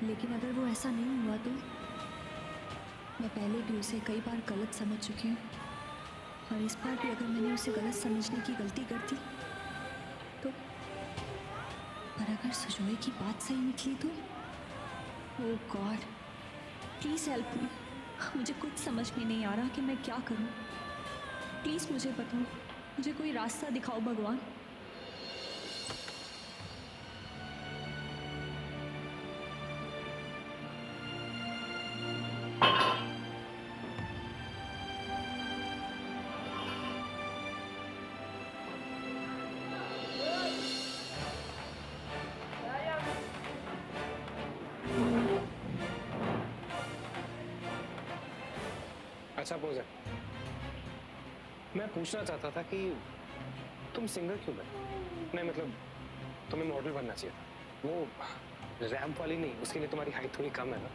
लेकिन अगर वो ऐसा नहीं हुआ तो मैं पहले भी उसे कई बार गलत समझ चुकी हूँ, और इस बार भी अगर मैंने उसे गलत समझने की गलती कर दी तो, पर अगर सुजोय की बात सही निकली तो, ओह गॉड, प्लीज हेल्प मी। मुझे कुछ समझ में नहीं आ रहा कि मैं क्या करूं। प्लीज मुझे बताओ, मुझे कोई रास्ता दिखाओ भगवान। अच्छा पूजा, मैं पूछना चाहता था कि तुम सिंगर क्यों बने? नहीं मतलब तुम्हें मॉडल बनना चाहिए था। वो रैंप वाली नहीं, उसके लिए तुम्हारी हाइट थोड़ी कम है ना।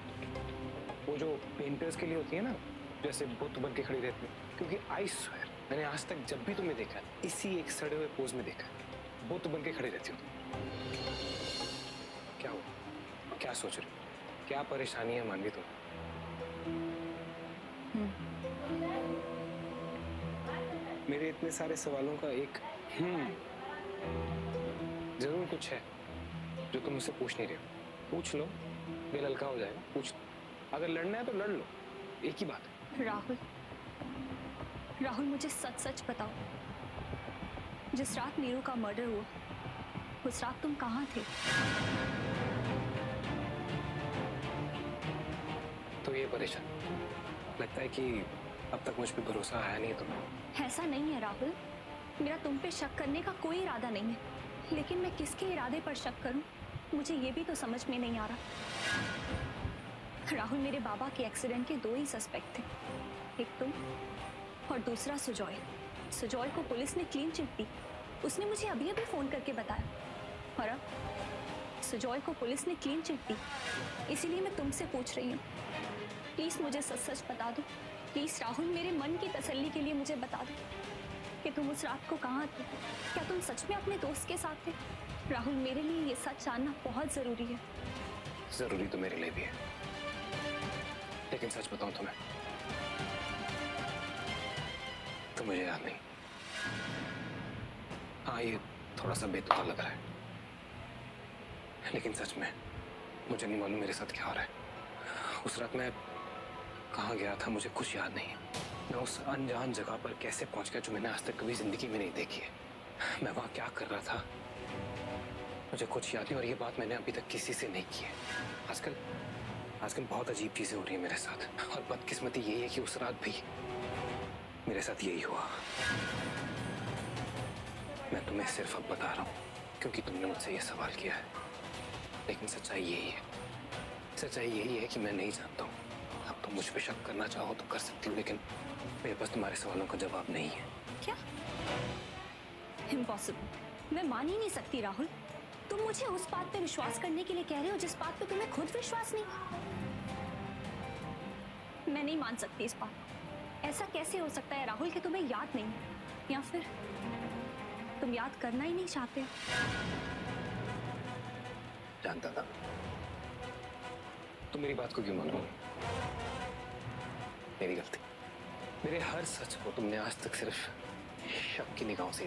वो जो पेंटर्स के लिए होती है ना, जैसे बुत बन के खड़ी रहती है। क्योंकि आई स्वेयर मैंने आज तक जब भी तुम्हें देखा इसी एक सड़े हुए पोज में देखा, बुत बन के खड़ी रहती हो तुम। क्या हुआ? क्या सोच रही हो? क्या परेशानी है मानवी तुम्हें? मेरे इतने सारे सवालों का एक जरूर कुछ है जो तुम मुझसे पूछ नहीं रहे हो। पूछ लो, दिल हल्का हो जाएगा। पूछ लो, अगर लड़ना है तो लड़ लो, एक ही बात है। राहुल, राहुल मुझे सच सच बताओ, जिस रात नीरू का मर्डर हुआ उस रात तुम कहाँ थे? तो ये परेशान लगता है कि अब तक मुझ पे भरोसा आया नहीं तुम्हें। ऐसा नहीं है राहुल, मेरा तुम पे शक करने का कोई इरादा नहीं है, लेकिन मैं किसके इरादे पर शक करूं मुझे ये भी तो समझ में नहीं आ रहा। राहुल, मेरे बाबा के एक्सीडेंट के दो ही सस्पेक्ट थे, एक तुम और दूसरा सुजॉय। सुजॉय को पुलिस ने क्लीन चिट दी, उसने मुझे अभी अभी फोन करके बताया। और अब सुजॉय को पुलिस ने क्लीन चिट दी, इसीलिए मैं तुमसे पूछ रही हूँ। प्लीज मुझे सच सच बता दो। प्लीज राहुल, मेरे मन की तसल्ली के लिए मुझे बता दो कि तुम उस रात को कहाँ थे। क्या तुम सच में अपने दोस्त के साथ थे? राहुल, मेरे लिए ये सच जानना बहुत जरूरी है। जरूरी तो मेरे लिए भी है, लेकिन सच बताऊं तुम्हें तो मुझे याद नहीं। हाँ, ये थोड़ा सा बेतुका लग रहा है, लेकिन सच में मुझे नहीं मालूम मेरे साथ क्या हो रहा है। उस रात मैं कहाँ गया था मुझे कुछ याद नहीं है। मैं उस अनजान जगह पर कैसे पहुंच गया जो मैंने आज तक कभी जिंदगी में नहीं देखी है। मैं वहां क्या कर रहा था मुझे कुछ याद नहीं, और ये बात मैंने अभी तक किसी से नहीं की है। आजकल आजकल बहुत अजीब चीजें हो रही है मेरे साथ, और बदकिस्मती यही है कि उस रात भी मेरे साथ यही हुआ। मैं तुम्हें सिर्फ अब बता रहा हूँ क्योंकि तुमने मुझसे ये सवाल किया है, लेकिन सच्चाई यही है। सच्चाई यही है कि मैं नहीं जानता हूँ। अब तुम मुझ पे शक करना चाहो तो कर सकती हो, लेकिन मेरे पास तुम्हारे सवालों का जवाब नहीं है। क्या? इम्पॉसिबल, मैं मान ही नहीं सकती राहुल। तुम मुझे उस बात पे विश्वास करने के लिए कह रहे हो जिस बात पे तुम्हें खुद विश्वास नहीं। मैं नहीं मान सकती इस बात को। ऐसा कैसे हो सकता है राहुल कि तुम्हें याद नहीं है, या फिर तुम याद करना ही नहीं चाहते हो? जानता था। तुम मेरी बात को क्यों मान रही हो? मेरी गलती। मेरे हर सच को तुमने आज तक सिर्फ शक की निगाहों से ही